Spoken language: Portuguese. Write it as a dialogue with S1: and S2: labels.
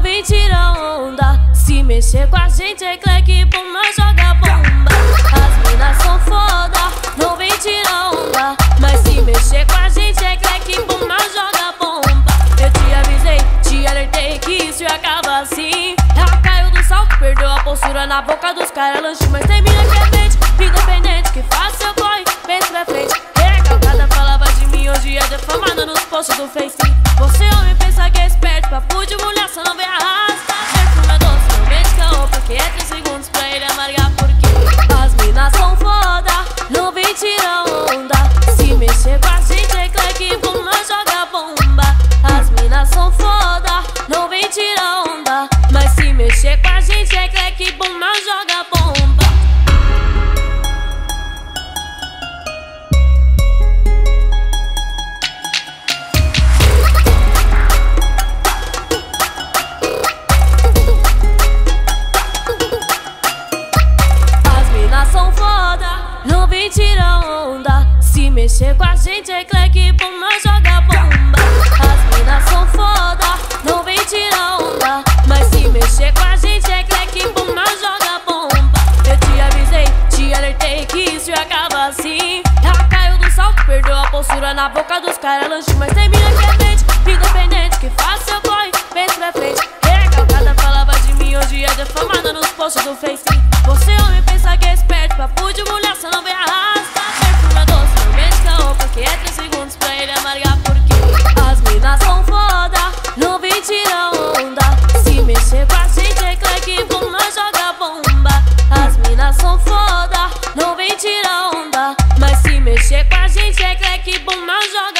S1: vem tirar onda. Se mexer com a gente é cleque, bom, nós joga bomba. As minas são foda, não vem tirar onda. Mas se mexer com a gente é cleque, bom, nós joga bomba. Eu te avisei, te alertei que isso ia acabar assim. Ela caiu do salto, perdeu a postura na boca dos caras. Lanche, mas tem mina que é mente, independente, que faz seu corre, pensa pra frente. Recalcada falava de mim, hoje é defamada nos posts do Face. Você homem pensa que é esperto, papo de mulher só não vem arrasta. Perfume é doce, não mente caô, porque é 3 segundos pra ele amargar. Porque as minas são foda, não vem tirar onda. Se mexer com a gente é cleque, bom, nós joga bomba. As minas são foda, não vem tirar onda. Mas se mexer com a gente é cleque, bom, nós joga bomba. São foda, não vem tirar onda. Se mexer com a gente é cleque, bom, nós joga bomba. As minas são foda, não vem tirar onda. Mas se mexer com a gente é cleque, bom, nós joga bomba. Eu te avisei, te alertei que isso ia acabar assim. Ela caiu do salto, perdeu a postura na boca dos caras. Lanche, mas tem mina que é mente, independente, que faz seu corre, pensa pra frente. Recalcada falava de mim, hoje é defamada nos posts do Face. Você homem pensa que é esperto, papo de mulher só não vem arrasta. Perfume é doce, não mente caô, porque é 3 segundos pra ele amargar. Porque as minas são foda, não vem tirar onda. Se mexer com a gente é cleque, bom, nós joga bomba. As minas são foda, não vem tirar onda. Mas se mexer com a gente é cleque, bom, nós joga